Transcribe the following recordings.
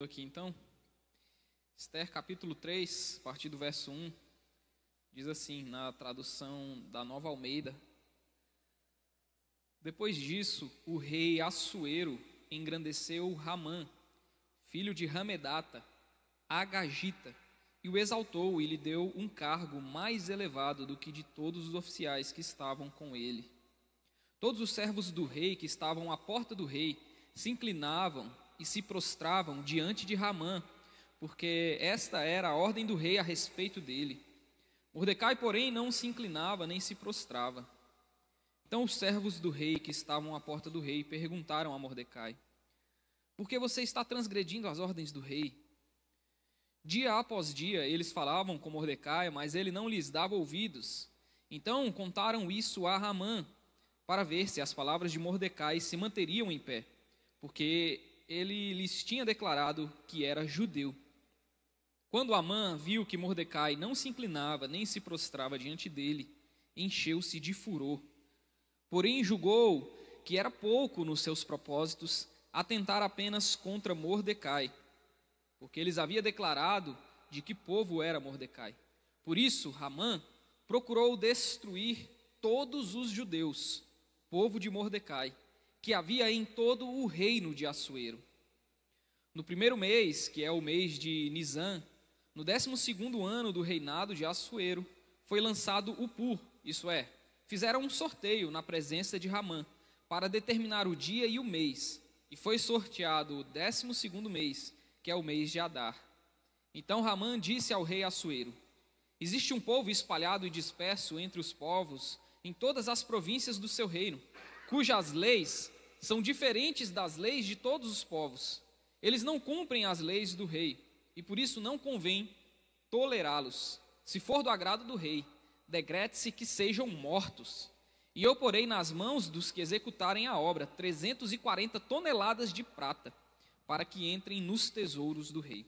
Aqui então, Esther capítulo 3, a partir do verso 1, diz assim, na tradução da Nova Almeida: Depois disso, o rei Assuero engrandeceu Ramã, filho de Ramedata, Agagita, e o exaltou e lhe deu um cargo mais elevado do que de todos os oficiais que estavam com ele. Todos os servos do rei que estavam à porta do rei se inclinavam e se prostravam diante de Ramã, porque esta era a ordem do rei a respeito dele. Mordecai, porém, não se inclinava nem se prostrava. Então os servos do rei que estavam à porta do rei perguntaram a Mordecai: Por que você está transgredindo as ordens do rei? Dia após dia eles falavam com Mordecai, mas ele não lhes dava ouvidos. Então contaram isso a Ramã, para ver se as palavras de Mordecai se manteriam em pé, porque ele lhes tinha declarado que era judeu. Quando Amã viu que Mordecai não se inclinava nem se prostrava diante dele, encheu-se de furor. Porém julgou que era pouco nos seus propósitos atentar apenas contra Mordecai, porque eles havia declarado de que povo era Mordecai. Por isso Amã procurou destruir todos os judeus, povo de Mordecai, que havia em todo o reino de Assuero. No primeiro mês, que é o mês de Nisã, no 12º ano do reinado de Assuero, foi lançado o pur, isso é, fizeram um sorteio na presença de Ramã, para determinar o dia e o mês, e foi sorteado o 12º mês, que é o mês de Adar. Então Ramã disse ao rei Assuero: Existe um povo espalhado e disperso entre os povos, em todas as províncias do seu reino, cujas leis são diferentes das leis de todos os povos. Eles não cumprem as leis do rei, e por isso não convém tolerá-los. Se for do agrado do rei, decrete-se que sejam mortos. E eu porei nas mãos dos que executarem a obra 340 toneladas de prata, para que entrem nos tesouros do rei.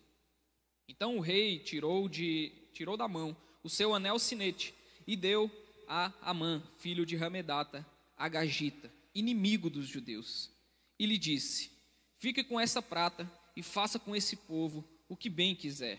Então o rei tirou da mão o seu anel sinete e deu a Amã, filho de Ramedata, Agagita, inimigo dos judeus, e lhe disse: Fique com essa prata e faça com esse povo o que bem quiser.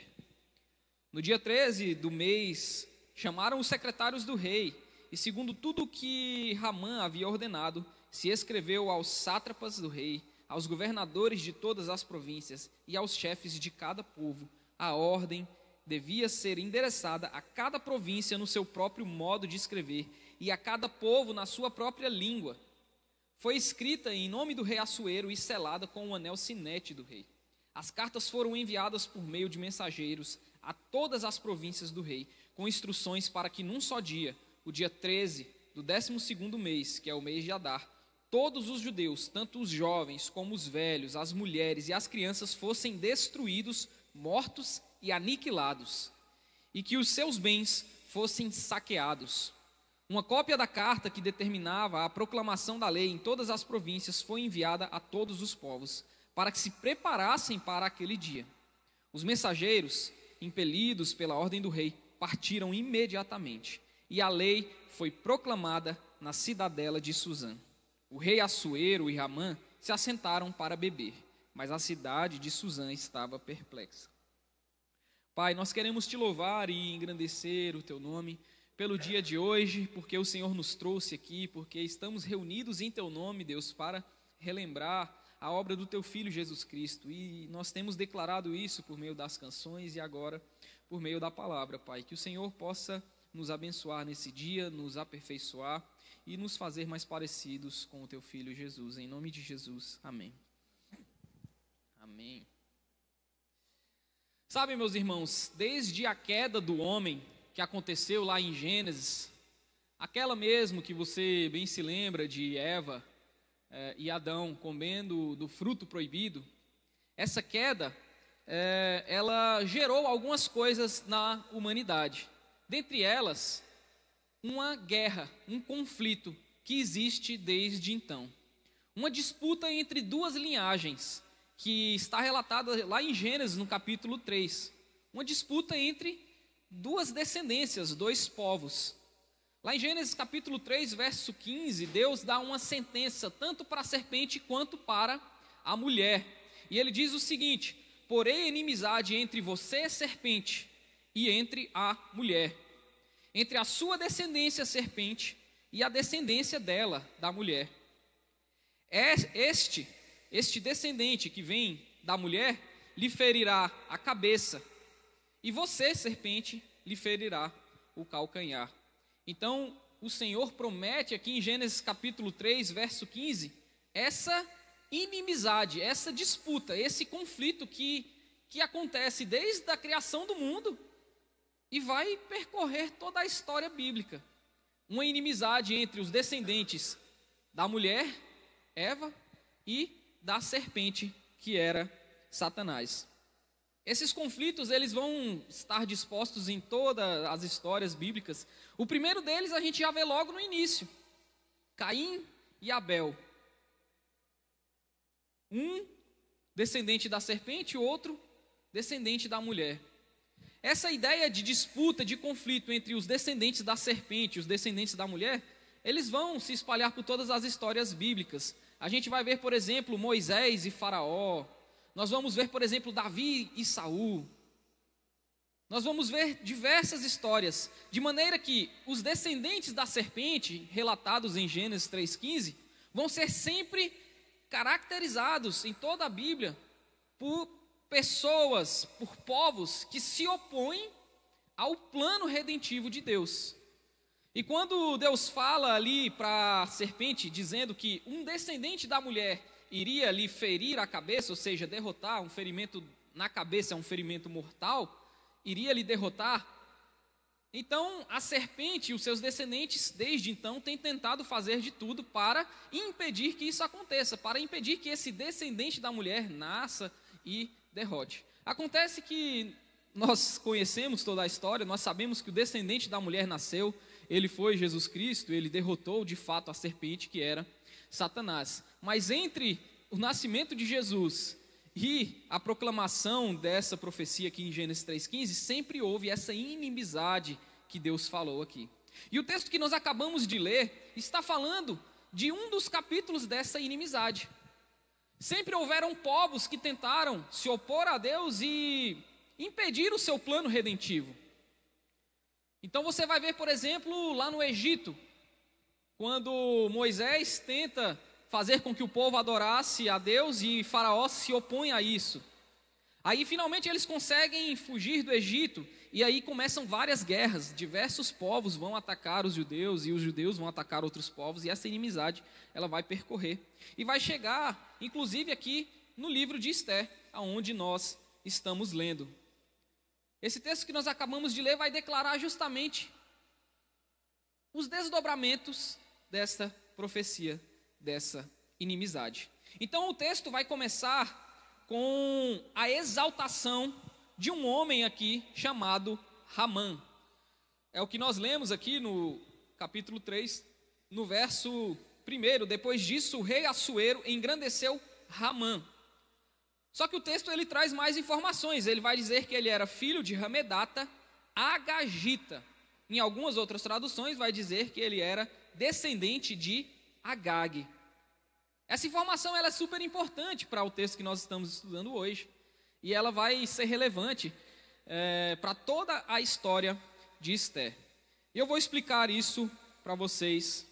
No dia 13 do mês, chamaram os secretários do rei, e segundo tudo o que Ramã havia ordenado, se escreveu aos sátrapas do rei, aos governadores de todas as províncias e aos chefes de cada povo. A ordem devia ser endereçada a cada província no seu próprio modo de escrever, e a cada povo na sua própria língua. Foi escrita em nome do rei Assuero e selada com o anel sinete do rei. As cartas foram enviadas por meio de mensageiros a todas as províncias do rei, com instruções para que num só dia, o dia 13 do 12º mês, que é o mês de Adar, todos os judeus, tanto os jovens como os velhos, as mulheres e as crianças, fossem destruídos, mortos e aniquilados, e que os seus bens fossem saqueados. Uma cópia da carta que determinava a proclamação da lei em todas as províncias foi enviada a todos os povos, para que se preparassem para aquele dia. Os mensageiros, impelidos pela ordem do rei, partiram imediatamente, e a lei foi proclamada na cidadela de Suzã. O rei Assuero e Ramã se assentaram para beber, mas a cidade de Suzã estava perplexa. Pai, nós queremos te louvar e engrandecer o teu nome pelo dia de hoje, porque o Senhor nos trouxe aqui, porque estamos reunidos em teu nome, Deus, para relembrar a obra do teu Filho Jesus Cristo, e nós temos declarado isso por meio das canções e agora por meio da palavra, Pai. Que o Senhor possa nos abençoar nesse dia, nos aperfeiçoar e nos fazer mais parecidos com o teu Filho Jesus. Em nome de Jesus, amém. Amém. Sabe, meus irmãos, desde a queda do homem, que aconteceu lá em Gênesis, aquela mesmo que você bem se lembra de Eva e Adão comendo do fruto proibido, essa queda, ela gerou algumas coisas na humanidade. Dentre elas, uma guerra, um conflito que existe desde então. Uma disputa entre duas linhagens, que está relatada lá em Gênesis, no capítulo 3. Uma disputa entre duas descendências, dois povos. Lá em Gênesis capítulo 3, verso 15, Deus dá uma sentença tanto para a serpente quanto para a mulher. E ele diz o seguinte: porém inimizade entre você, serpente, e entre a mulher, entre a sua descendência, serpente, e a descendência dela, da mulher. Este descendente que vem da mulher lhe ferirá a cabeça, e você, serpente, lhe ferirá o calcanhar. Então, o Senhor promete aqui em Gênesis capítulo 3, verso 15, essa inimizade, essa disputa, esse conflito que acontece desde a criação do mundo e vai percorrer toda a história bíblica. Uma inimizade entre os descendentes da mulher, Eva, e da serpente, que era Satanás. Esses conflitos, eles vão estar dispostos em todas as histórias bíblicas. O primeiro deles a gente já vê logo no início: Caim e Abel. Um descendente da serpente, o outro descendente da mulher. Essa ideia de disputa, de conflito entre os descendentes da serpente e os descendentes da mulher, eles vão se espalhar por todas as histórias bíblicas. A gente vai ver, por exemplo, Moisés e Faraó. Nós vamos ver, por exemplo, Davi e Saul. Nós vamos ver diversas histórias, de maneira que os descendentes da serpente, relatados em Gênesis 3,15, vão ser sempre caracterizados em toda a Bíblia por pessoas, por povos que se opõem ao plano redentivo de Deus. E quando Deus fala ali para a serpente, dizendo que um descendente da mulher iria lhe ferir a cabeça, ou seja, derrotar, um ferimento na cabeça é um ferimento mortal, iria lhe derrotar. Então, a serpente e os seus descendentes, desde então, têm tentado fazer de tudo para impedir que isso aconteça, para impedir que esse descendente da mulher nasça e derrote. Acontece que nós conhecemos toda a história, nós sabemos que o descendente da mulher nasceu, ele foi Jesus Cristo, ele derrotou de fato a serpente que era Satanás. Mas entre o nascimento de Jesus e a proclamação dessa profecia aqui em Gênesis 3,15, sempre houve essa inimizade que Deus falou aqui. E o texto que nós acabamos de ler está falando de um dos capítulos dessa inimizade. Sempre houveram povos que tentaram se opor a Deus e impedir o seu plano redentivo. Então você vai ver, por exemplo, lá no Egito, quando Moisés tenta fazer com que o povo adorasse a Deus e Faraó se opõe a isso. Aí finalmente eles conseguem fugir do Egito e aí começam várias guerras. Diversos povos vão atacar os judeus e os judeus vão atacar outros povos, e essa inimizade ela vai percorrer e vai chegar inclusive aqui no livro de Esther, aonde nós estamos lendo. Esse texto que nós acabamos de ler vai declarar justamente os desdobramentos dessa profecia, dessa inimizade. Então o texto vai começar com a exaltação de um homem aqui chamado Ramã. É o que nós lemos aqui no capítulo 3, no verso 1. Depois disso, o rei Assuero engrandeceu Ramã. Só que o texto ele traz mais informações. Ele vai dizer que ele era filho de Hamedata, Agagita. Em algumas outras traduções vai dizer que ele era descendente de Agag. Essa informação ela é super importante para o texto que nós estamos estudando hoje. E ela vai ser relevante para toda a história de Esther. E eu vou explicar isso para vocês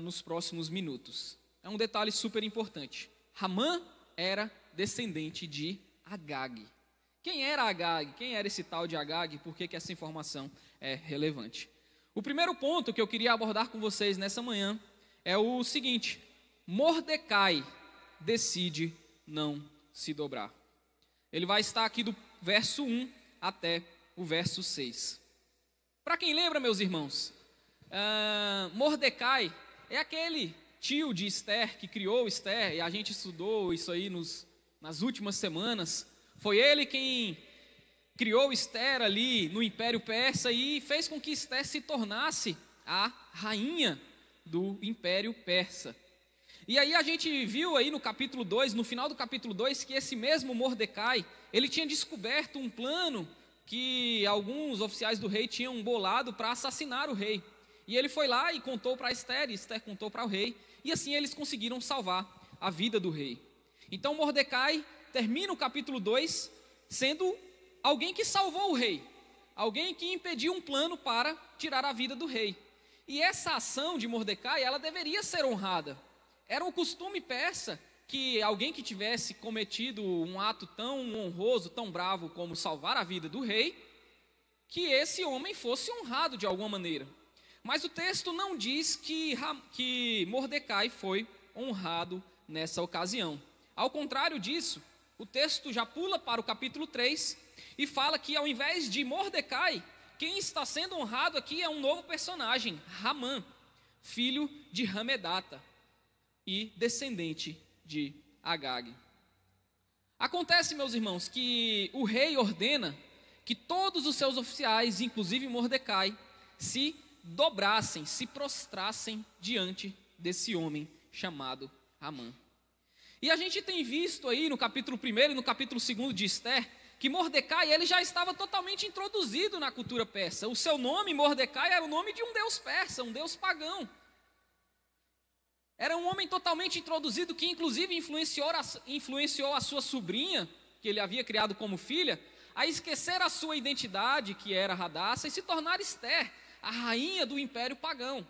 nos próximos minutos. É um detalhe super importante. Ramã era descendente de Agag. Quem era Agag? Quem era esse tal de Agag? Por que essa informação é relevante? O primeiro ponto que eu queria abordar com vocês nessa manhã é o seguinte: Mordecai decide não se dobrar. Ele vai estar aqui do verso 1 até o verso 6. Para quem lembra, meus irmãos, Mordecai é aquele tio de Esther que criou Esther, e a gente estudou isso aí nas últimas semanas. Foi ele quem criou Esther ali no Império Persa e fez com que Esther se tornasse a rainha do Império Persa. E aí a gente viu aí no capítulo 2, no final do capítulo 2, que esse mesmo Mordecai, ele tinha descoberto um plano que alguns oficiais do rei tinham bolado para assassinar o rei. E ele foi lá e contou para Esther, e Esther contou para o rei, e assim eles conseguiram salvar a vida do rei. Então Mordecai termina o capítulo 2 sendo alguém que salvou o rei, alguém que impediu um plano para tirar a vida do rei. E essa ação de Mordecai, ela deveria ser honrada. Era um costume persa que alguém que tivesse cometido um ato tão honroso, tão bravo como salvar a vida do rei, que esse homem fosse honrado de alguma maneira. Mas o texto não diz que Mordecai foi honrado nessa ocasião. Ao contrário disso, o texto já pula para o capítulo 3 e fala que ao invés de Mordecai, quem está sendo honrado aqui é um novo personagem, Ramã, filho de Hamedata e descendente de Agag. Acontece, meus irmãos, que o rei ordena que todos os seus oficiais, inclusive Mordecai, se dobrassem, se prostrassem diante desse homem chamado Ramã. E a gente tem visto aí no capítulo 1 e no capítulo 2 de Esther, que Mordecai ele já estava totalmente introduzido na cultura persa. O seu nome, Mordecai, era o nome de um deus persa, um deus pagão. Era um homem totalmente introduzido que inclusive influenciou a sua sobrinha, que ele havia criado como filha, a esquecer a sua identidade, que era Hadassa, e se tornar Esther, a rainha do império pagão.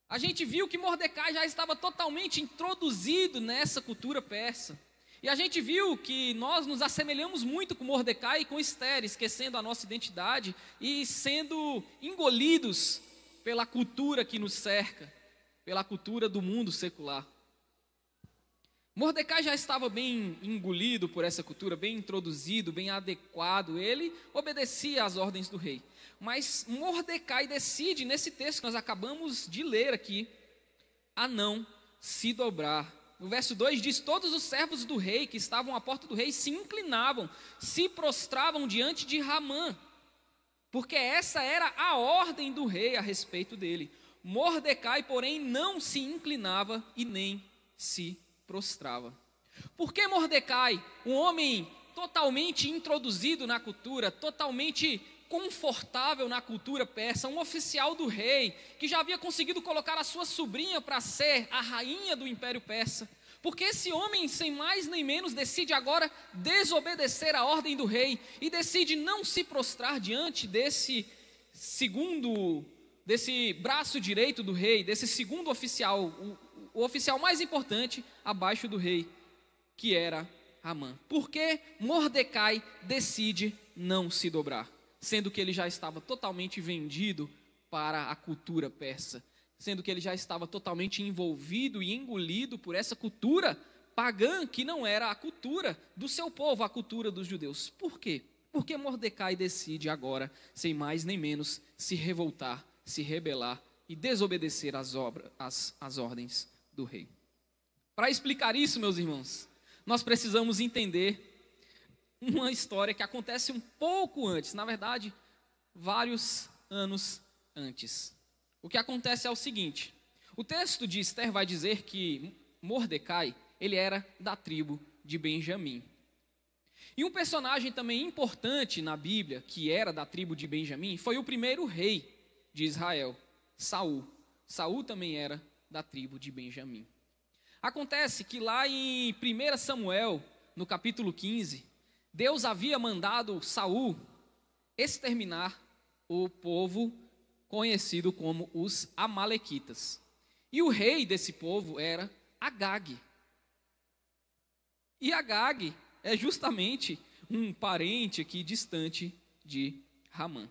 A gente viu que Mordecai já estava totalmente introduzido nessa cultura persa. E a gente viu que nós nos assemelhamos muito com Mordecai e com Esther, esquecendo a nossa identidade e sendo engolidos pela cultura que nos cerca, pela cultura do mundo secular. Mordecai já estava bem engolido por essa cultura, bem introduzido, bem adequado. Ele obedecia às ordens do rei. Mas Mordecai decide, nesse texto que nós acabamos de ler aqui, a não se dobrar. No verso 2 diz: todos os servos do rei que estavam à porta do rei se inclinavam, se prostravam diante de Ramã, porque essa era a ordem do rei a respeito dele. Mordecai, porém, não se inclinava e nem se prostrava. Por que Mordecai, um homem totalmente introduzido na cultura, totalmente confortável na cultura persa, um oficial do rei, que já havia conseguido colocar a sua sobrinha para ser a rainha do império persa, porque esse homem, sem mais nem menos, decide agora desobedecer a ordem do rei e decide não se prostrar diante desse braço direito do rei, desse segundo oficial, o oficial mais importante abaixo do rei, que era Ramã. Por que Mordecai decide não se dobrar, sendo que ele já estava totalmente vendido para a cultura persa, sendo que ele já estava totalmente envolvido e engolido por essa cultura pagã, que não era a cultura do seu povo, a cultura dos judeus. Por quê? Porque Mordecai decide agora, sem mais nem menos, se revoltar, se rebelar e desobedecer às ordens do rei. Para explicar isso, meus irmãos, nós precisamos entender uma história que acontece um pouco antes, na verdade, vários anos antes. O que acontece é o seguinte: o texto de Esther vai dizer que Mordecai, ele era da tribo de Benjamim. E um personagem também importante na Bíblia, que era da tribo de Benjamim, foi o primeiro rei de Israel, Saul. Saul também era da tribo de Benjamim. Acontece que lá em 1 Samuel, no capítulo 15, Deus havia mandado Saul exterminar o povo conhecido como os Amalequitas. E o rei desse povo era Agag. E Agag é justamente um parente aqui distante de Ramã.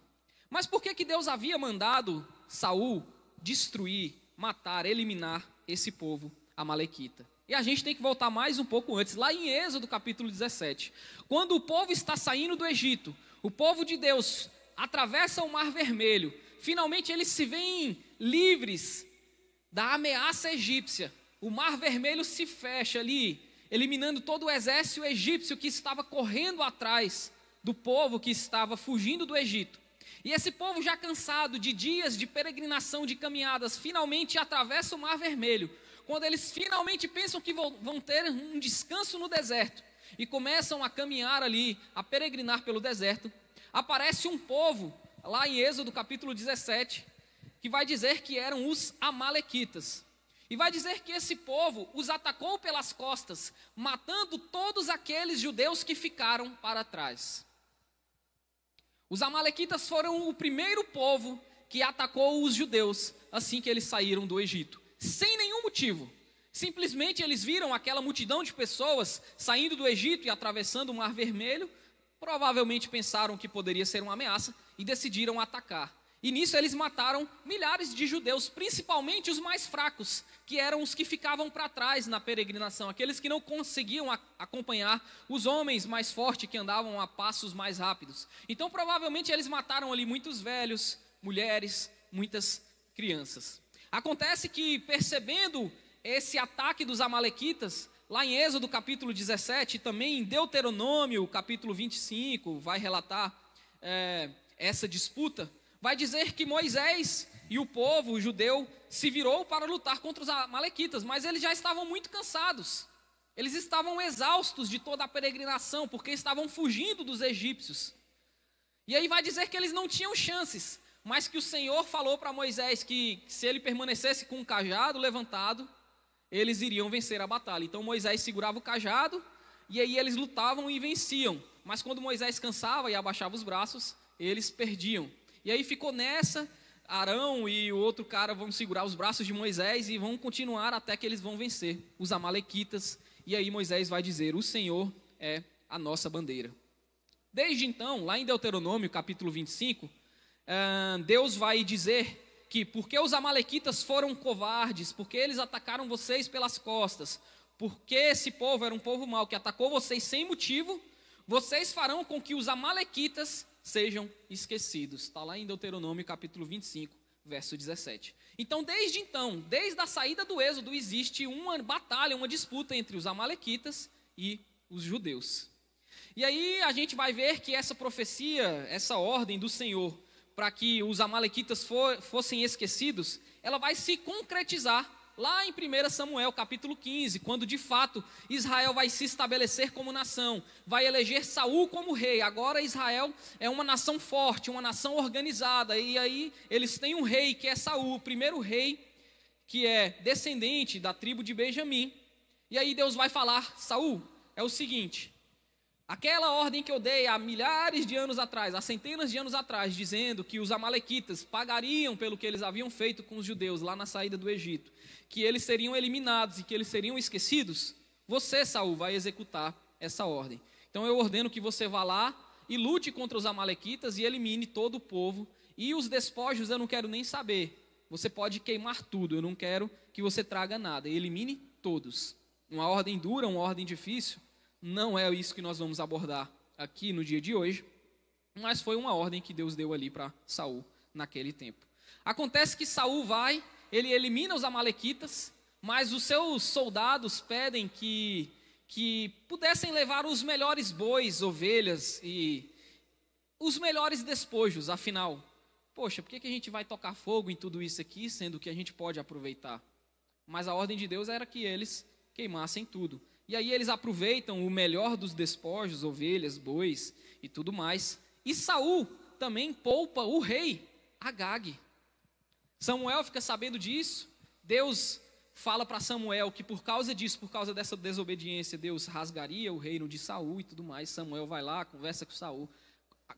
Mas por que Deus havia mandado Saul destruir, matar, eliminar esse povo amalequita? E a gente tem que voltar mais um pouco antes, lá em Êxodo capítulo 17. Quando o povo está saindo do Egito, o povo de Deus atravessa o Mar Vermelho, finalmente eles se veem livres da ameaça egípcia. O Mar Vermelho se fecha ali, eliminando todo o exército egípcio que estava correndo atrás do povo que estava fugindo do Egito. E esse povo, já cansado de dias de peregrinação, de caminhadas, finalmente atravessa o Mar Vermelho. Quando eles finalmente pensam que vão ter um descanso no deserto e começam a caminhar ali, a peregrinar pelo deserto, aparece um povo, lá em Êxodo capítulo 17, que vai dizer que eram os Amalequitas. E vai dizer que esse povo os atacou pelas costas, matando todos aqueles judeus que ficaram para trás. Os amalequitas foram o primeiro povo que atacou os judeus assim que eles saíram do Egito, sem nenhum motivo. Simplesmente eles viram aquela multidão de pessoas saindo do Egito e atravessando o Mar Vermelho, provavelmente pensaram que poderia ser uma ameaça e decidiram atacar. E nisso eles mataram milhares de judeus, principalmente os mais fracos, que eram os que ficavam para trás na peregrinação, aqueles que não conseguiam acompanhar os homens mais fortes que andavam a passos mais rápidos. Então provavelmente eles mataram ali muitos velhos, mulheres, muitas crianças. Acontece que, percebendo esse ataque dos amalequitas, lá em Êxodo capítulo 17, também em Deuteronômio capítulo 25, vai relatar essa disputa. Vai dizer que Moisés e o povo judeu se virou para lutar contra os amalequitas, mas eles já estavam muito cansados. Eles estavam exaustos de toda a peregrinação, porque estavam fugindo dos egípcios. E aí vai dizer que eles não tinham chances, mas que o Senhor falou para Moisés que se ele permanecesse com o cajado levantado, eles iriam vencer a batalha. Então Moisés segurava o cajado e aí eles lutavam e venciam. Mas quando Moisés cansava e abaixava os braços, eles perdiam. E aí ficou nessa, Arão e o outro cara vão segurar os braços de Moisés e vão continuar até que eles vão vencer os amalequitas. E aí Moisés vai dizer: o Senhor é a nossa bandeira. Desde então, lá em Deuteronômio capítulo 25, Deus vai dizer que porque os amalequitas foram covardes, porque eles atacaram vocês pelas costas, porque esse povo era um povo mau que atacou vocês sem motivo, vocês farão com que os amalequitas sejam esquecidos. Está lá em Deuteronômio capítulo 25, verso 17. Então, desde a saída do Êxodo, existe uma batalha, uma disputa entre os amalequitas e os judeus. E aí a gente vai ver que essa profecia, essa ordem do Senhor, para que os amalequitas fossem esquecidos, ela vai se concretizar lá em 1 Samuel capítulo 15, quando de fato Israel vai se estabelecer como nação, vai eleger Saul como rei. Agora Israel é uma nação forte, uma nação organizada, e aí eles têm um rei que é Saul, o primeiro rei que é descendente da tribo de Benjamim. E aí Deus vai falar: Saul, é o seguinte, aquela ordem que eu dei há milhares de anos atrás, há centenas de anos atrás, dizendo que os amalequitas pagariam pelo que eles haviam feito com os judeus lá na saída do Egito, que eles seriam eliminados e que eles seriam esquecidos, você, Saul, vai executar essa ordem. Então eu ordeno que você vá lá e lute contra os amalequitas e elimine todo o povo, e os despojos eu não quero nem saber, você pode queimar tudo, eu não quero que você traga nada, elimine todos. Uma ordem dura, uma ordem difícil, não é isso que nós vamos abordar aqui no dia de hoje, mas foi uma ordem que Deus deu ali para Saul naquele tempo. Acontece que Saul ele elimina os amalequitas, mas os seus soldados pedem que pudessem levar os melhores bois, ovelhas e os melhores despojos. Afinal, poxa, por que a gente vai tocar fogo em tudo isso aqui, sendo que a gente pode aproveitar? Mas a ordem de Deus era que eles queimassem tudo. E aí eles aproveitam o melhor dos despojos, ovelhas, bois e tudo mais. E Saul também poupa o rei Agag. Samuel fica sabendo disso. Deus fala para Samuel que por causa disso, por causa dessa desobediência, Deus rasgaria o reino de Saul e tudo mais. Samuel vai lá, conversa com Saul,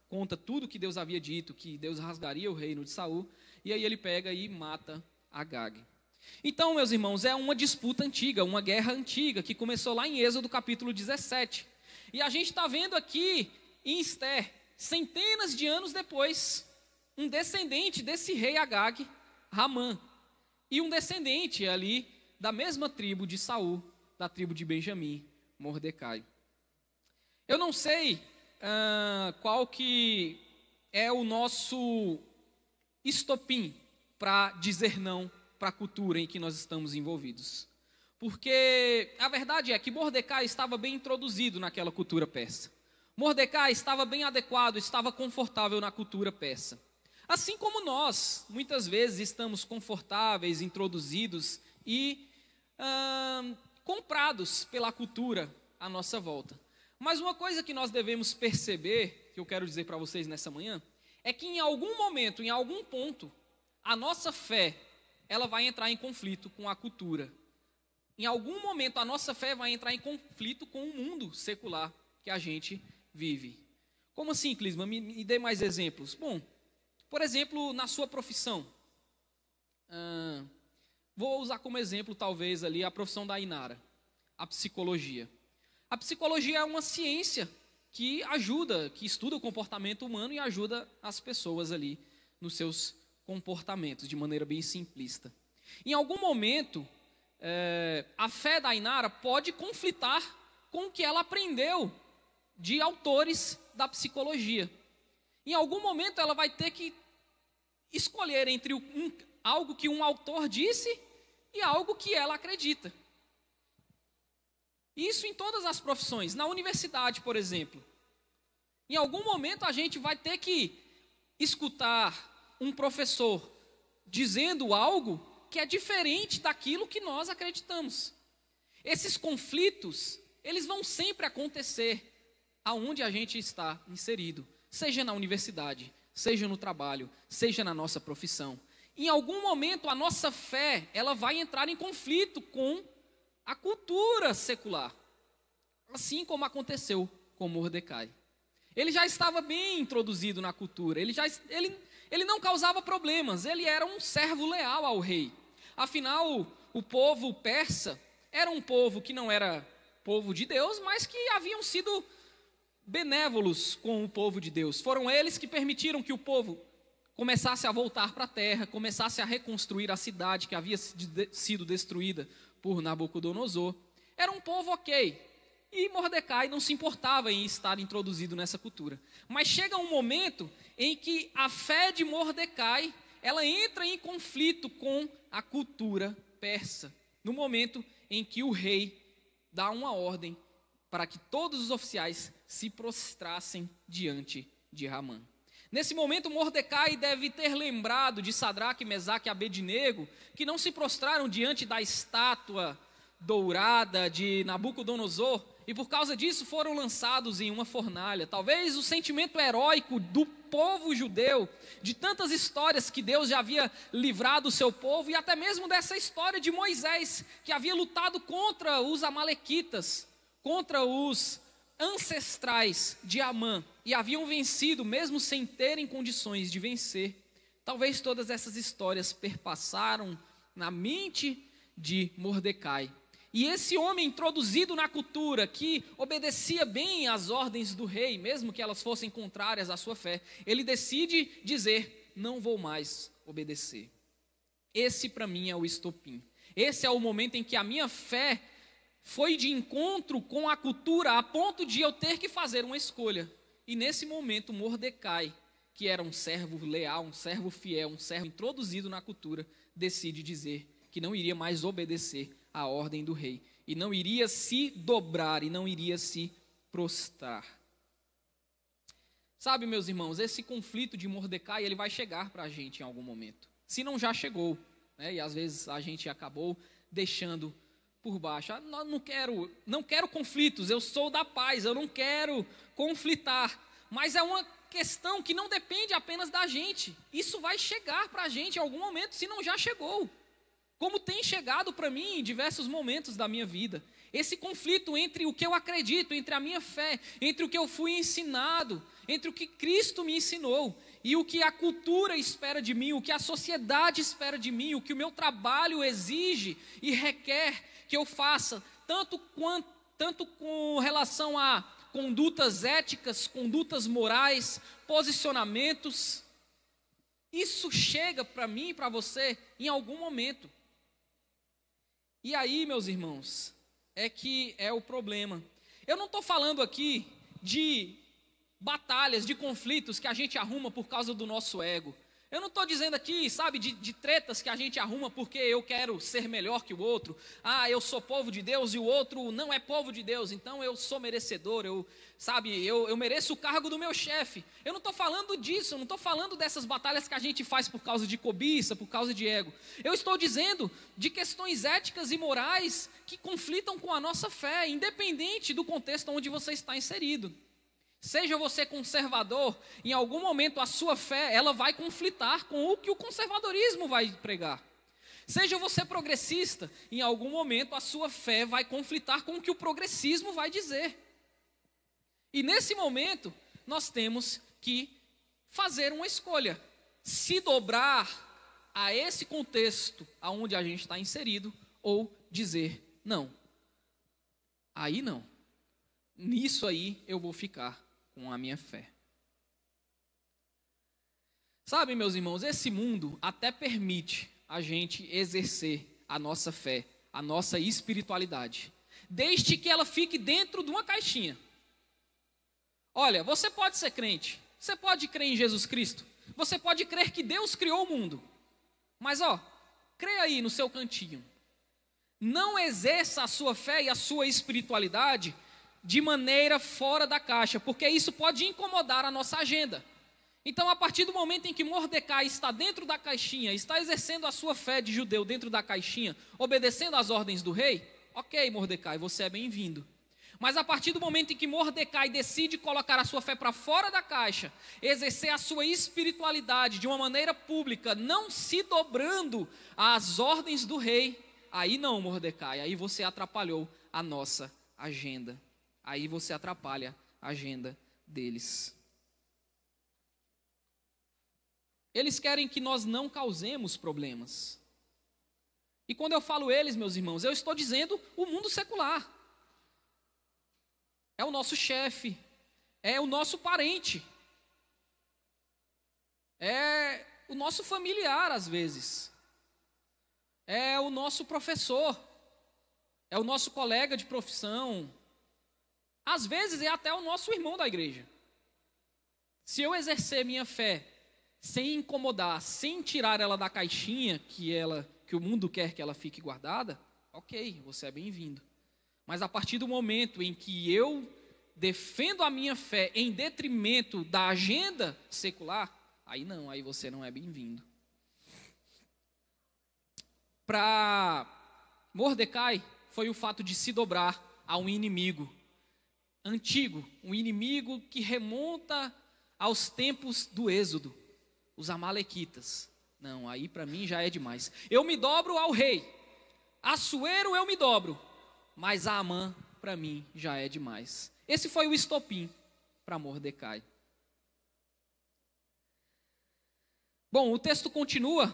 conta tudo que Deus havia dito, que Deus rasgaria o reino de Saul. E aí ele pega e mata Agag. Então, meus irmãos, é uma disputa antiga, uma guerra antiga, que começou lá em Êxodo capítulo 17. E a gente está vendo aqui em Ester, centenas de anos depois, um descendente desse rei Agag, Ramã, e um descendente ali da mesma tribo de Saul, da tribo de Benjamim, Mordecai. Eu não sei qual que é o nosso estopim para dizer não para a cultura em que nós estamos envolvidos. Porque a verdade é que Mordecai estava bem introduzido naquela cultura persa. Mordecai estava bem adequado, estava confortável na cultura persa. Assim como nós, muitas vezes, estamos confortáveis, introduzidos e comprados pela cultura à nossa volta. Mas uma coisa que nós devemos perceber, que eu quero dizer para vocês nessa manhã, é que em algum momento, em algum ponto, a nossa fé, ela vai entrar em conflito com a cultura. Em algum momento, a nossa fé vai entrar em conflito com o mundo secular que a gente vive. Como assim, Clisma? Me dê mais exemplos. Bom, por exemplo, na sua profissão. Vou usar como exemplo, talvez, ali a profissão da Inara, a psicologia. A psicologia é uma ciência que ajuda, que estuda o comportamento humano e ajuda as pessoas ali nos seus comportamentos, de maneira bem simplista. Em algum momento, a fé da Inara pode conflitar com o que ela aprendeu de autores da psicologia. Em algum momento, ela vai ter que escolher entre algo que um autor disse e algo que ela acredita. Isso em todas as profissões. Na universidade, por exemplo. Em algum momento a gente vai ter que escutar um professor dizendo algo que é diferente daquilo que nós acreditamos. Esses conflitos, eles vão sempre acontecer aonde a gente está inserido. Seja na universidade, seja no trabalho, seja na nossa profissão. Em algum momento a nossa fé, ela vai entrar em conflito com a cultura secular, assim como aconteceu com Mordecai. Ele já estava bem introduzido na cultura, ele não causava problemas, ele era um servo leal ao rei. Afinal, o povo persa era um povo que não era povo de Deus, mas que haviam sido benévolos com o povo de Deus. Foram eles que permitiram que o povo começasse a voltar para a terra, começasse a reconstruir a cidade que havia sido destruída por Nabucodonosor. Era um povo ok, e Mordecai não se importava em estar introduzido nessa cultura. Mas chega um momento em que a fé de Mordecai, ela entra em conflito com a cultura persa, no momento em que o rei dá uma ordem para que todos os oficiais se prostrassem diante de Ramã. Nesse momento, Mordecai deve ter lembrado de Sadraque, Mesaque e Abednego, que não se prostraram diante da estátua dourada de Nabucodonosor, e por causa disso foram lançados em uma fornalha. Talvez o sentimento heróico do povo judeu, de tantas histórias que Deus já havia livrado o seu povo, e até mesmo dessa história de Moisés, que havia lutado contra os amalequitas, contra os ancestrais de Amã, e haviam vencido mesmo sem terem condições de vencer. Talvez todas essas histórias perpassaram na mente de Mordecai. E esse homem introduzido na cultura, que obedecia bem às ordens do rei, mesmo que elas fossem contrárias à sua fé, ele decide dizer: não vou mais obedecer. Esse para mim é o estopim. Esse é o momento em que a minha fé foi de encontro com a cultura a ponto de eu ter que fazer uma escolha. E nesse momento Mordecai, que era um servo leal, um servo fiel, um servo introduzido na cultura, decide dizer que não iria mais obedecer à ordem do rei, e não iria se dobrar, e não iria se prostrar. Sabe, meus irmãos, esse conflito de Mordecai, ele vai chegar para a gente em algum momento, se não já chegou, né? E às vezes a gente acabou deixando por baixo. Não quero conflitos, eu sou da paz, eu não quero conflitar. Mas é uma questão que não depende apenas da gente. Isso vai chegar para a gente em algum momento, se não já chegou. Como tem chegado para mim em diversos momentos da minha vida. Esse conflito entre o que eu acredito, entre a minha fé, entre o que eu fui ensinado, entre o que Cristo me ensinou e o que a cultura espera de mim, o que a sociedade espera de mim, o que o meu trabalho exige e requer que eu faça, tanto com relação a condutas éticas, condutas morais, posicionamentos. Isso chega para mim e para você em algum momento. E aí, meus irmãos, é que é o problema. Eu não estou falando aqui de batalhas, de conflitos que a gente arruma por causa do nosso ego. Eu não estou dizendo aqui, sabe, de tretas que a gente arruma porque eu quero ser melhor que o outro. Ah, eu sou povo de Deus e o outro não é povo de Deus, então eu sou merecedor, eu mereço o cargo do meu chefe. Eu não estou falando disso, eu não estou falando dessas batalhas que a gente faz por causa de cobiça, por causa de ego. Eu estou dizendo de questões éticas e morais que conflitam com a nossa fé, independente do contexto onde você está inserido. Seja você conservador, em algum momento a sua fé ela vai conflitar com o que o conservadorismo vai pregar. Seja você progressista, em algum momento a sua fé vai conflitar com o que o progressismo vai dizer. E nesse momento, nós temos que fazer uma escolha. Se dobrar a esse contexto aonde a gente está inserido, ou dizer não. Aí não. Nisso aí eu vou ficar com a minha fé. Sabe, meus irmãos, esse mundo até permite a gente exercer a nossa fé, a nossa espiritualidade, desde que ela fique dentro de uma caixinha. Olha, você pode ser crente, você pode crer em Jesus Cristo, você pode crer que Deus criou o mundo, mas creia aí no seu cantinho. Não exerça a sua fé e a sua espiritualidade de maneira fora da caixa, porque isso pode incomodar a nossa agenda. Então, a partir do momento em que Mordecai está dentro da caixinha, está exercendo a sua fé de judeu dentro da caixinha, obedecendo às ordens do rei, ok, Mordecai, você é bem-vindo. Mas a partir do momento em que Mordecai decide colocar a sua fé para fora da caixa, exercer a sua espiritualidade de uma maneira pública, não se dobrando às ordens do rei, aí não, Mordecai, aí você atrapalhou a nossa agenda. Aí você atrapalha a agenda deles. Eles querem que nós não causemos problemas. E quando eu falo eles, meus irmãos, eu estou dizendo o mundo secular. É o nosso chefe, é o nosso parente, é o nosso familiar às vezes, é o nosso professor, é o nosso colega de profissão, às vezes é até o nosso irmão da igreja. Se eu exercer minha fé sem incomodar, sem tirar ela da caixinha que o mundo quer que ela fique guardada, ok, você é bem-vindo. Mas a partir do momento em que eu defendo a minha fé em detrimento da agenda secular, aí não, aí você não é bem-vindo. Para Mordecai, foi o fato de se dobrar a um inimigo antigo, um inimigo que remonta aos tempos do Êxodo, os amalequitas. Não, aí para mim já é demais. Eu me dobro ao rei, Assuero eu me dobro, mas a Amã para mim já é demais. Esse foi o estopim para Mordecai. Bom, o texto continua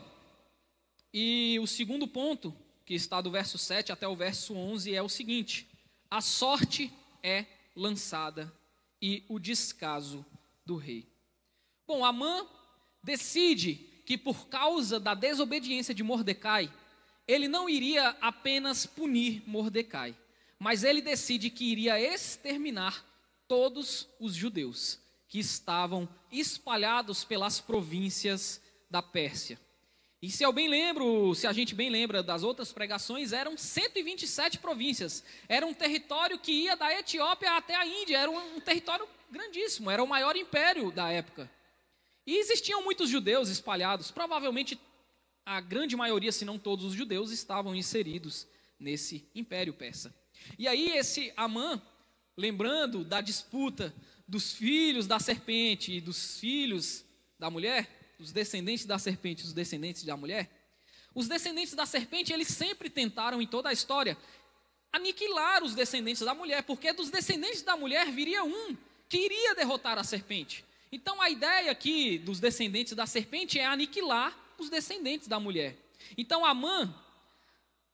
e o segundo ponto, que está do verso 7 até o verso 11, é o seguinte: a sorte é lançada e o descaso do rei. Bom, Amã decide que por causa da desobediência de Mordecai, ele não iria apenas punir Mordecai, mas ele decide que iria exterminar todos os judeus que estavam espalhados pelas províncias da Pérsia. E se a gente bem lembra das outras pregações, eram 127 províncias. Era um território que ia da Etiópia até a Índia, era um território grandíssimo, era o maior império da época. E existiam muitos judeus espalhados, provavelmente a grande maioria, se não todos os judeus, estavam inseridos nesse império persa. E aí esse Amã, lembrando da disputa dos filhos da serpente e dos filhos da mulher, os descendentes da serpente e os descendentes da mulher, os descendentes da serpente, eles sempre tentaram em toda a história aniquilar os descendentes da mulher, porque dos descendentes da mulher viria um que iria derrotar a serpente. Então a ideia aqui dos descendentes da serpente é aniquilar os descendentes da mulher. Então Amã,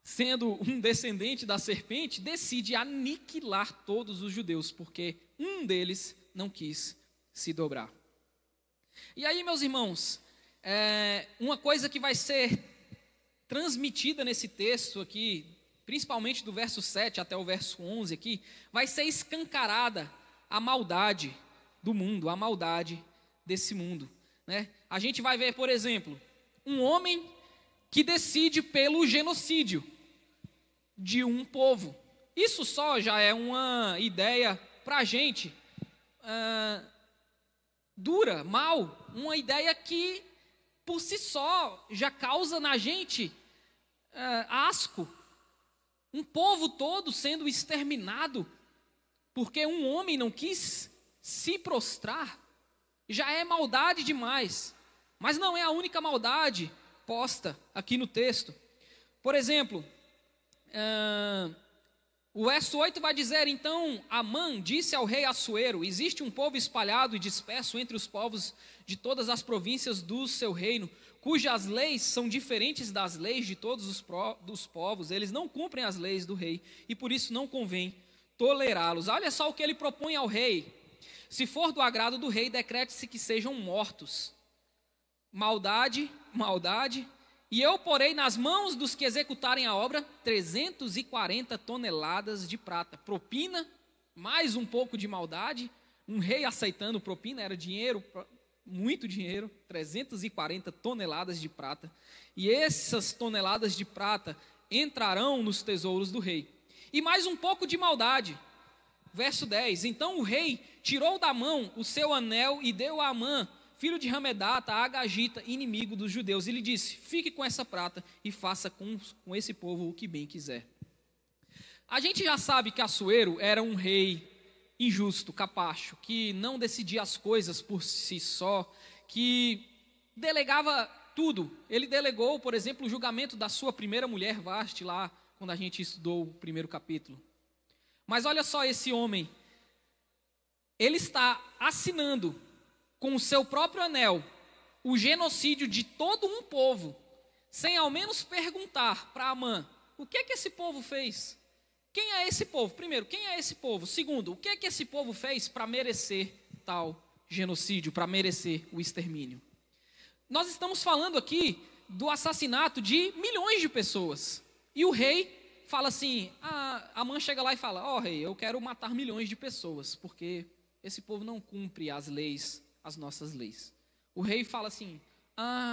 sendo um descendente da serpente, decide aniquilar todos os judeus, porque um deles não quis se dobrar. E aí, meus irmãos, uma coisa que vai ser transmitida nesse texto aqui, principalmente do verso 7 até o verso 11 aqui, vai ser escancarada a maldade do mundo, a maldade desse mundo, né? A gente vai ver, por exemplo, um homem que decide pelo genocídio de um povo. Isso só já é uma ideia para a gente dura, mal, uma ideia que por si só já causa na gente asco. Um povo todo sendo exterminado porque um homem não quis se prostrar, já é maldade demais. Mas não é a única maldade posta aqui no texto. Por exemplo, o verso 8 vai dizer: então Amã disse ao rei Assuero: existe um povo espalhado e disperso entre os povos de todas as províncias do seu reino, cujas leis são diferentes das leis de todos os povos. Eles não cumprem as leis do rei e por isso não convém tolerá-los. Olha só o que ele propõe ao rei: se for do agrado do rei, decrete-se que sejam mortos. Maldade, e eu porei nas mãos dos que executarem a obra 340 toneladas de prata. Propina, mais um pouco de maldade. Um rei aceitando propina, era dinheiro, muito dinheiro, 340 toneladas de prata. E essas toneladas de prata entrarão nos tesouros do rei. E mais um pouco de maldade. Verso 10: então o rei tirou da mão o seu anel e deu a Amã, filho de Hamedata, a Agagita, inimigo dos judeus, e lhe disse: fique com essa prata e faça com esse povo o que bem quiser. A gente já sabe que Assuero era um rei injusto, capacho, que não decidia as coisas por si só, que delegava tudo. Ele delegou, por exemplo, o julgamento da sua primeira mulher, Vaste, lá quando a gente estudou o primeiro capítulo. Mas olha só esse homem, ele está assinando com o seu próprio anel o genocídio de todo um povo, sem ao menos perguntar para Amã: o que é que esse povo fez? Quem é esse povo? Primeiro, quem é esse povo? Segundo, o que é que esse povo fez para merecer tal genocídio, para merecer o extermínio? Nós estamos falando aqui do assassinato de milhões de pessoas. E o rei fala assim, Amã chega lá e fala: rei, eu quero matar milhões de pessoas, porque esse povo não cumpre as leis, as nossas leis. O rei fala assim: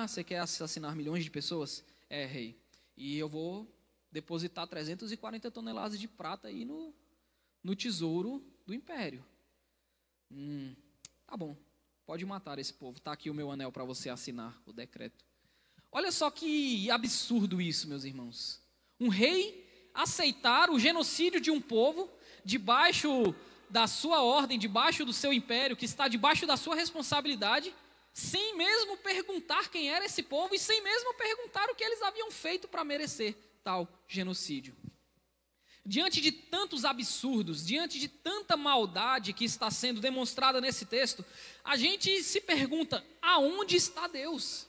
você quer assassinar milhões de pessoas? Rei, e eu vou depositar 340 toneladas de prata aí no tesouro do império. Tá bom, pode matar esse povo, tá aqui o meu anel para você assinar o decreto. Olha só que absurdo isso, meus irmãos. Um rei aceitar o genocídio de um povo debaixo da sua ordem, debaixo do seu império, que está debaixo da sua responsabilidade, sem mesmo perguntar quem era esse povo e sem mesmo perguntar o que eles haviam feito para merecer tal genocídio. Diante de tantos absurdos, diante de tanta maldade que está sendo demonstrada nesse texto, a gente se pergunta: aonde está Deus?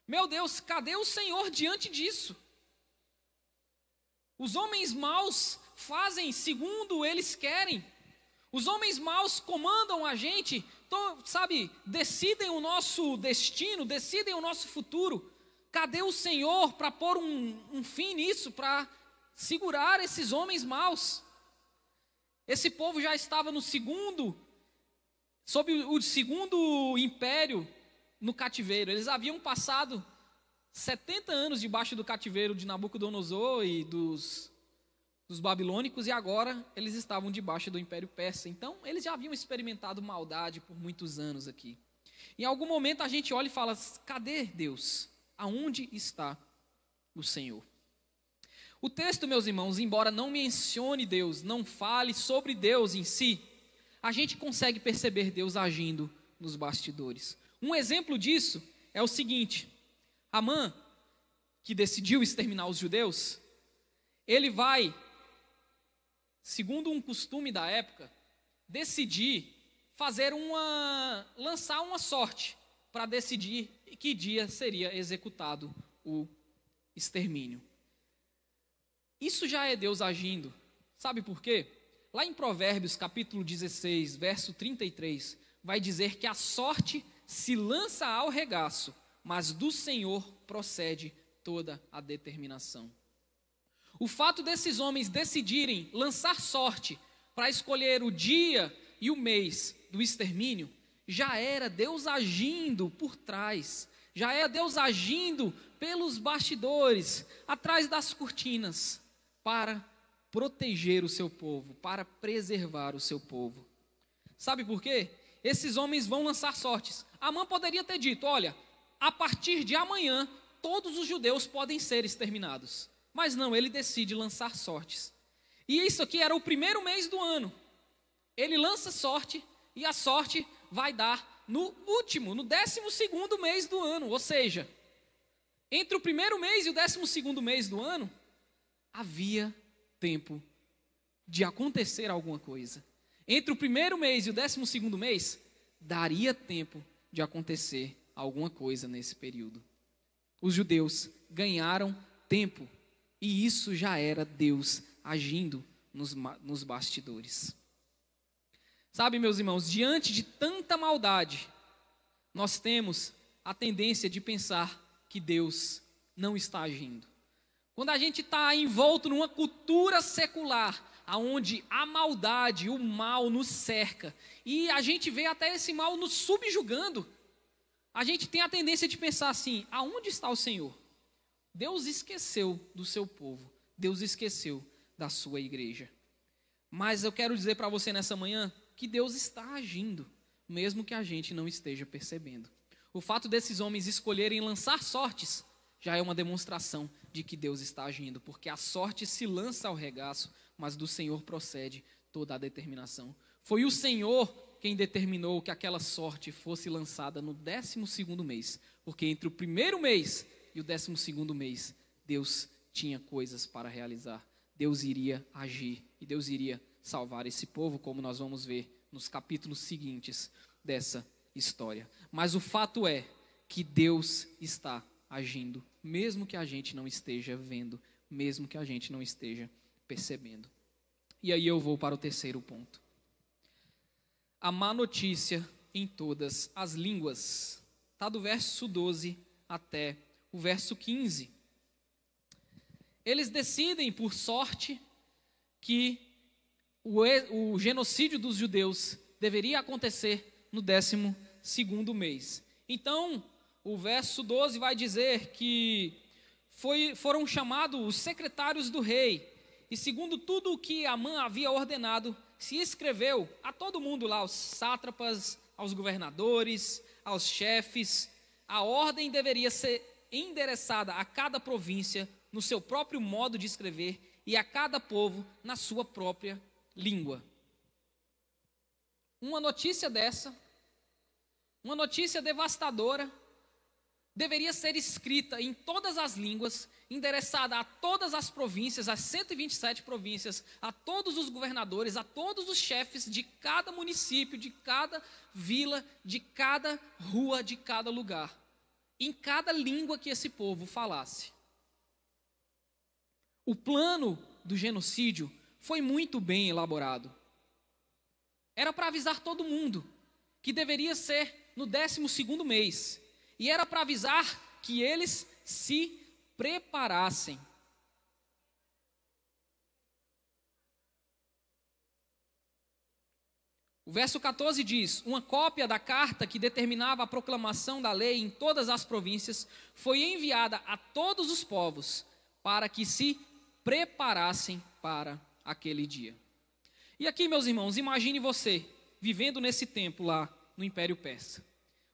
Meu Deus, cadê o Senhor diante disso? Os homens maus fazem segundo eles querem. Os homens maus comandam a gente, decidem o nosso destino, decidem o nosso futuro. Cadê o Senhor para pôr um fim nisso, para segurar esses homens maus? Esse povo já estava sob o segundo império no cativeiro. Eles haviam passado 70 anos debaixo do cativeiro de Nabucodonosor e dos babilônicos, e agora eles estavam debaixo do Império Persa. Então, eles já haviam experimentado maldade por muitos anos aqui. Em algum momento a gente olha e fala: cadê Deus? Aonde está o Senhor? O texto, meus irmãos, embora não mencione Deus, não fale sobre Deus em si, a gente consegue perceber Deus agindo nos bastidores. Um exemplo disso é o seguinte: Amã, que decidiu exterminar os judeus, ele vai, segundo um costume da época, decidir lançar uma sorte para decidir que dia seria executado o extermínio. Isso já é Deus agindo. Sabe por quê? Lá em Provérbios, capítulo 16, verso 33, vai dizer que a sorte se lança ao regaço, mas do Senhor procede toda a determinação. O fato desses homens decidirem lançar sorte para escolher o dia e o mês do extermínio, já era Deus agindo por trás, já era Deus agindo pelos bastidores, atrás das cortinas, para proteger o seu povo, para preservar o seu povo. Sabe por quê? Esses homens vão lançar sortes. Amã poderia ter dito: olha, a partir de amanhã, todos os judeus podem ser exterminados. Mas não, ele decide lançar sortes. E isso aqui era o primeiro mês do ano. Ele lança sorte, e a sorte vai dar no 12º mês do ano. Ou seja, Entre o primeiro mês e o 12º mês do ano, havia tempo de acontecer alguma coisa. Entre o primeiro mês e o 12º mês, daria tempo de acontecer alguma coisa nesse período. Os judeus ganharam tempo, e isso já era Deus agindo nos bastidores. Sabe, meus irmãos, diante de tanta maldade, nós temos a tendência de pensar que Deus não está agindo. Quando a gente está envolto numa cultura secular, onde a maldade, o mal nos cerca, e a gente vê até esse mal nos subjugando, a gente tem a tendência de pensar assim: aonde está o Senhor? Deus esqueceu do seu povo, Deus esqueceu da sua igreja. Mas eu quero dizer para você nessa manhã que Deus está agindo, mesmo que a gente não esteja percebendo. O fato desses homens escolherem lançar sortes já é uma demonstração de que Deus está agindo, porque a sorte se lança ao regaço, mas do Senhor procede toda a determinação. Foi o Senhor quem determinou que aquela sorte fosse lançada no 12º mês, porque entre o primeiro mês e o 12º mês, Deus tinha coisas para realizar. Deus iria agir e Deus iria salvar esse povo, como nós vamos ver nos capítulos seguintes dessa história. Mas o fato é que Deus está agindo, mesmo que a gente não esteja vendo, mesmo que a gente não esteja percebendo. E aí eu vou para o terceiro ponto. A má notícia em todas as línguas. Está do verso 12 até o verso 15. Eles decidem, por sorte, que o genocídio dos judeus deveria acontecer no 12º mês. Então, o verso 12 vai dizer que foram chamados os secretários do rei, e segundo tudo o que Amã havia ordenado, se escreveu a todo mundo lá, aos sátrapas, aos governadores, aos chefes. A ordem deveria ser endereçada a cada província no seu próprio modo de escrever e a cada povo na sua própria língua. Uma notícia dessa, uma notícia devastadora, deveria ser escrita em todas as línguas, endereçada a todas as províncias, as 127 províncias, a todos os governadores, a todos os chefes de cada município, de cada vila, de cada rua, de cada lugar, em cada língua que esse povo falasse. O plano do genocídio foi muito bem elaborado. Era para avisar todo mundo que deveria ser no 12º mês. E era para avisar que eles se preparassem. O verso 14 diz: uma cópia da carta que determinava a proclamação da lei em todas as províncias foi enviada a todos os povos para que se preparassem para aquele dia. E aqui, meus irmãos, imagine você vivendo nesse tempo lá no Império Persa.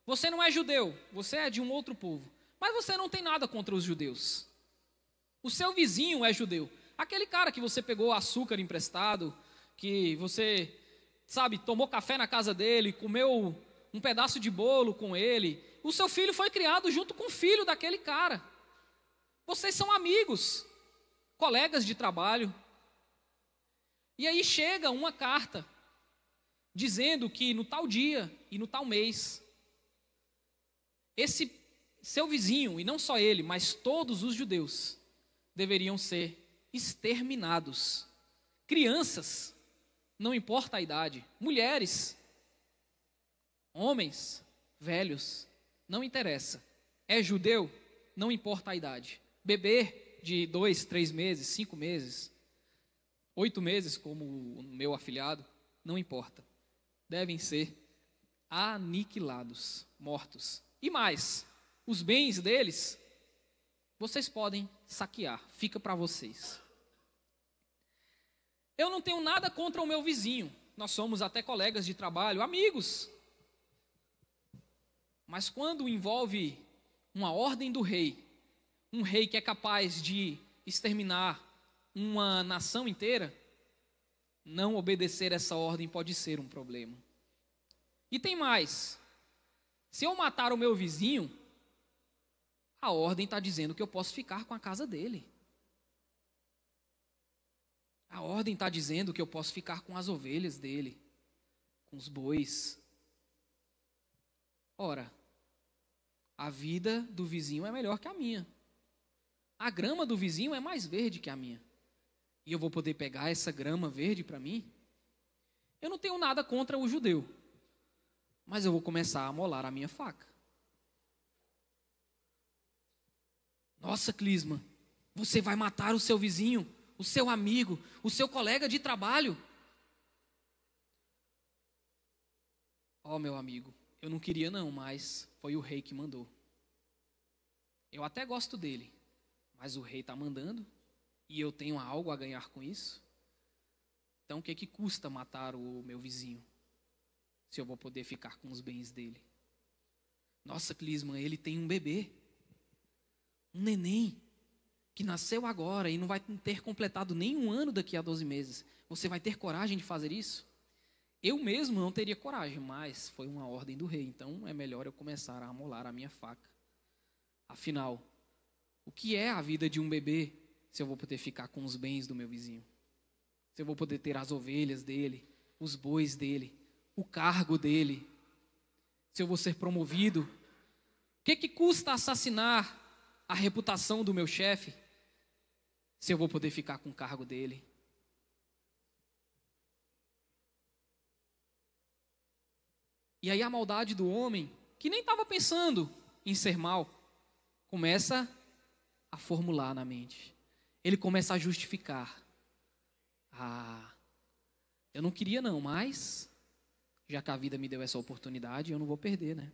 Você não é judeu, você é de um outro povo, mas você não tem nada contra os judeus. O seu vizinho é judeu, aquele cara que você pegou açúcar emprestado, que você, tomou café na casa dele, comeu um pedaço de bolo com ele. O seu filho foi criado junto com o filho daquele cara. Vocês são amigos, colegas de trabalho. E aí chega uma carta dizendo que no tal dia e no tal mês, esse seu vizinho, e não só ele, mas todos os judeus, deveriam ser exterminados. Crianças, não importa a idade, mulheres, homens, velhos, não interessa. É judeu, não importa a idade. Bebê de 2, 3 meses, 5 meses, 8 meses, como o meu afilhado, não importa. Devem ser aniquilados, mortos. E mais, os bens deles, vocês podem saquear, fica para vocês. Eu não tenho nada contra o meu vizinho, nós somos até colegas de trabalho, amigos. Mas quando envolve uma ordem do rei, um rei que é capaz de exterminar uma nação inteira, não obedecer essa ordem pode ser um problema. E tem mais. Se eu matar o meu vizinho, A ordem está dizendo que eu posso ficar com a casa dele. A ordem está dizendo que eu posso ficar com as ovelhas dele, com os bois. Ora, a vida do vizinho é melhor que a minha. A grama do vizinho é mais verde que a minha. E eu vou poder pegar essa grama verde para mim? Eu não tenho nada contra o judeu, mas eu vou começar a amolar a minha faca. Nossa, Clisma, você vai matar o seu vizinho, o seu amigo, o seu colega de trabalho? Meu amigo, eu não queria não, mas foi o rei que mandou. Eu até gosto dele, mas o rei está mandando e eu tenho algo a ganhar com isso. Então o que custa matar o meu vizinho, se eu vou poder ficar com os bens dele? Nossa, Clisma, ele tem um bebê, um neném, que nasceu agora e não vai ter completado nem um ano daqui a 12 meses. Você vai ter coragem de fazer isso? Eu mesmo não teria coragem, mas foi uma ordem do rei, então é melhor eu começar a amolar a minha faca. Afinal, o que é a vida de um bebê se eu vou poder ficar com os bens do meu vizinho? Se eu vou poder ter as ovelhas dele, os bois dele, o cargo dele? Se eu vou ser promovido? O que custa assassinar a reputação do meu chefe, se eu vou poder ficar com o cargo dele? E aí a maldade do homem, que nem estava pensando em ser mal, começa a formular na mente. Ele começa a justificar. Eu não queria não, mas já que a vida me deu essa oportunidade, eu não vou perder, né?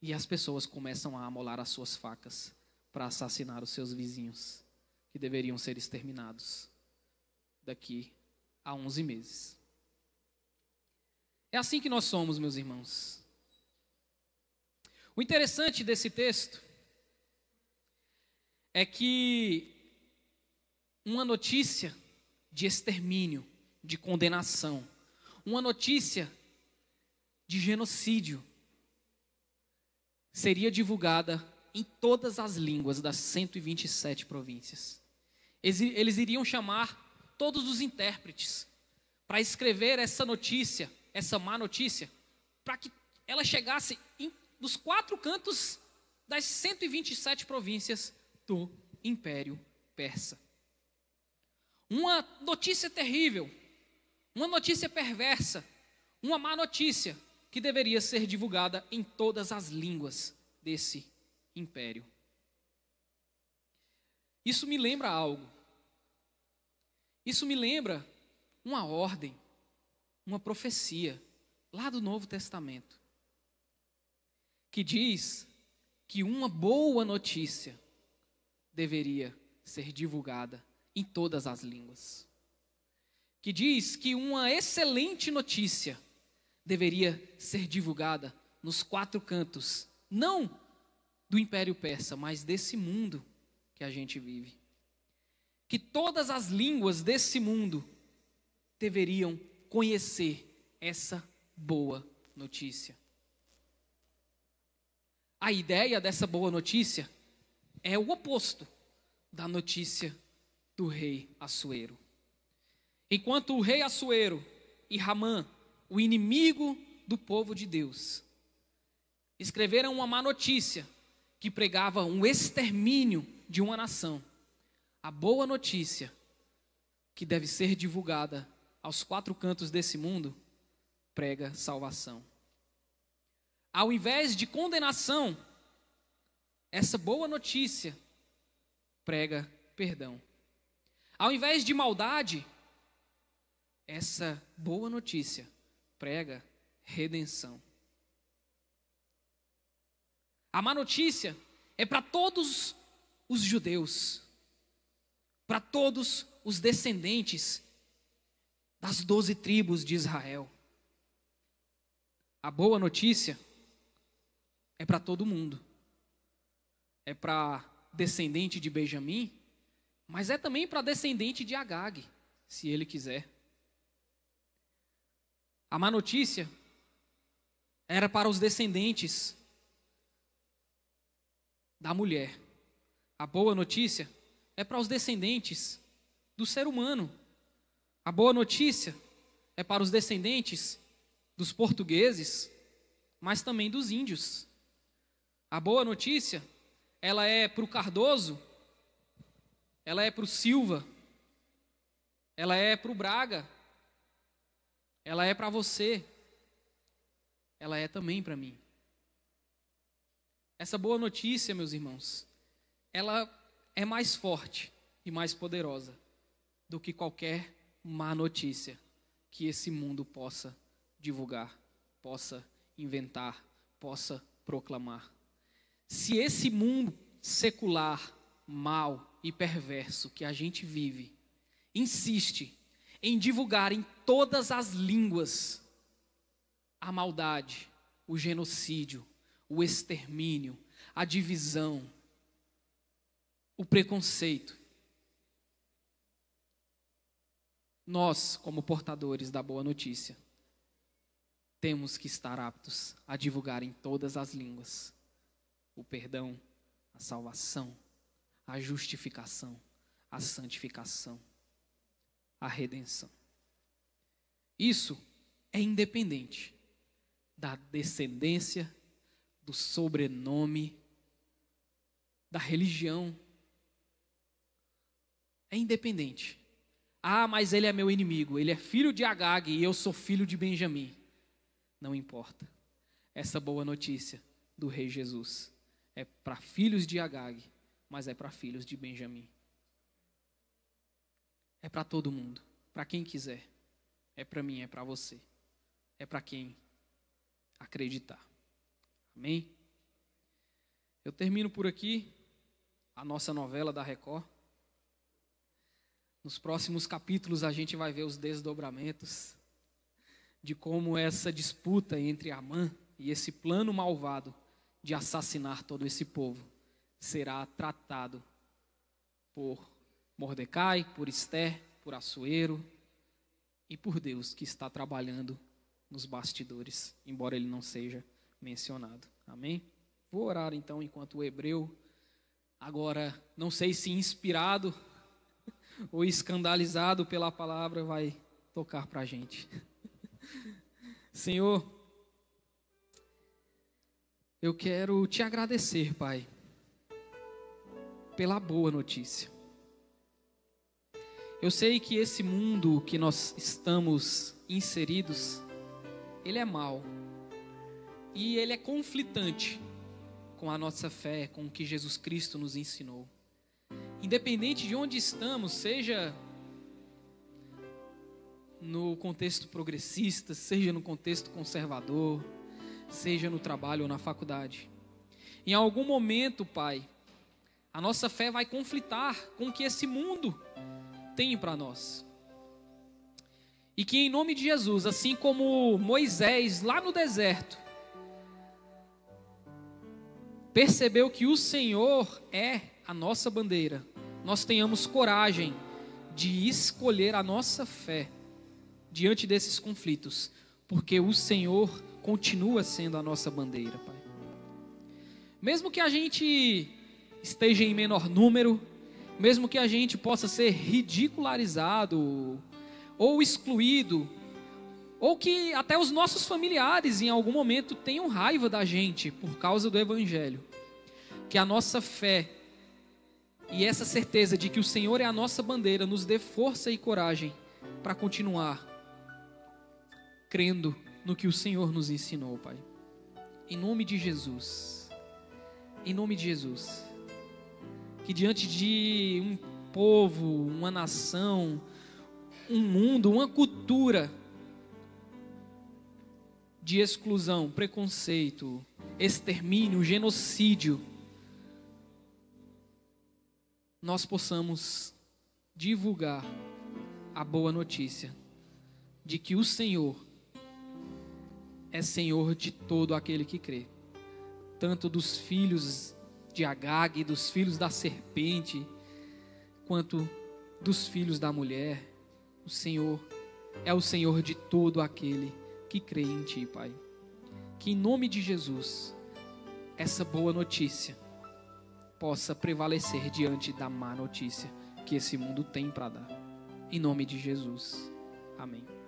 E as pessoas começam a amolar as suas facas para assassinar os seus vizinhos, que deveriam ser exterminados daqui a 11 meses. É assim que nós somos, meus irmãos. O interessante desse texto é que uma notícia de extermínio, de condenação, uma notícia de genocídio seria divulgada em todas as línguas das 127 províncias. Eles iriam chamar todos os intérpretes para escrever essa notícia, essa má notícia, para que ela chegasse nos 4 cantos das 127 províncias do Império Persa. Uma notícia terrível, uma notícia perversa, uma má notícia que deveria ser divulgada em todas as línguas desse império. Isso me lembra algo. Isso me lembra uma ordem, uma profecia lá do Novo Testamento, que diz que uma boa notícia deveria ser divulgada em todas as línguas. Que diz que uma excelente notícia deveria ser divulgada nos 4 cantos, não do Império Persa, mas desse mundo que a gente vive. Que todas as línguas desse mundo deveriam conhecer essa boa notícia. A ideia dessa boa notícia é o oposto da notícia do rei Assuero. Enquanto o rei Assuero e Ramã, o inimigo do povo de Deus, escreveram uma má notícia que pregava um extermínio de uma nação, a boa notícia que deve ser divulgada aos 4 cantos desse mundo prega salvação. Ao invés de condenação, essa boa notícia prega perdão. Ao invés de maldade, essa boa notícia prega redenção. A má notícia é para todos os judeus, para todos os descendentes das 12 tribos de Israel. A boa notícia é para todo mundo. É para descendente de Benjamim, mas é também para descendente de Agag, se ele quiser. A má notícia era para os descendentes da mulher. A boa notícia é para os descendentes do ser humano. A boa notícia é para os descendentes dos portugueses, mas também dos índios. A boa notícia, ela é para o Cardoso, ela é para o Silva, ela é para o Braga, ela é para você, ela é também para mim. Essa boa notícia, meus irmãos, ela é mais forte e mais poderosa do que qualquer má notícia que esse mundo possa divulgar, possa inventar, possa proclamar. Se esse mundo secular, mau e perverso que a gente vive, insiste em divulgar em todas as línguas a maldade, o genocídio, o extermínio, a divisão, o preconceito, nós, como portadores da boa notícia, temos que estar aptos a divulgar em todas as línguas o perdão, a salvação, a justificação, a santificação, a redenção. Isso é independente da descendência, do sobrenome, da religião. É independente. Ah, mas ele é meu inimigo, ele é filho de Agag e eu sou filho de Benjamim. Não importa. Essa boa notícia do Rei Jesus é para filhos de Agag, mas é para filhos de Benjamim. É para todo mundo, para quem quiser. É para mim, é para você. É para quem acreditar. Amém? Eu termino por aqui a nossa novela da Record. Nos próximos capítulos a gente vai ver os desdobramentos de como essa disputa entre Amã e esse plano malvado de assassinar todo esse povo será tratado por Mordecai, por Esther, por Assuero e por Deus que está trabalhando nos bastidores, embora ele não seja mencionado. Amém? Vou orar então enquanto o hebreu, agora não sei se inspirado ou escandalizado pela palavra, vai tocar para a gente. Senhor, eu quero te agradecer, Pai, pela boa notícia. Eu sei que esse mundo que nós estamos inseridos, ele é mau e ele é conflitante com a nossa fé, com o que Jesus Cristo nos ensinou. Independente de onde estamos, seja no contexto progressista, seja no contexto conservador, seja no trabalho ou na faculdade. Em algum momento, Pai, a nossa fé vai conflitar com o que esse mundo tem para nós. E que em nome de Jesus, assim como Moisés lá no deserto, percebeu que o Senhor é a nossa bandeira, nós tenhamos coragem de escolher a nossa fé diante desses conflitos, porque o Senhor continua sendo a nossa bandeira, Pai. Mesmo que a gente esteja em menor número, mesmo que a gente possa ser ridicularizado ou excluído, ou que até os nossos familiares em algum momento tenham raiva da gente por causa do Evangelho, que a nossa fé e essa certeza de que o Senhor é a nossa bandeira nos dê força e coragem para continuar crendo no que o Senhor nos ensinou, Pai. Em nome de Jesus. Em nome de Jesus. Que diante de um povo, uma nação, um mundo, uma cultura de exclusão, preconceito, extermínio, genocídio, nós possamos divulgar a boa notícia de que o Senhor é Senhor de todo aquele que crê, tanto dos filhos de Agag, dos filhos da serpente, quanto dos filhos da mulher. O Senhor é o Senhor de todo aquele que crê em Ti, Pai. Que em nome de Jesus, essa boa notícia possa prevalecer diante da má notícia que esse mundo tem para dar. Em nome de Jesus. Amém.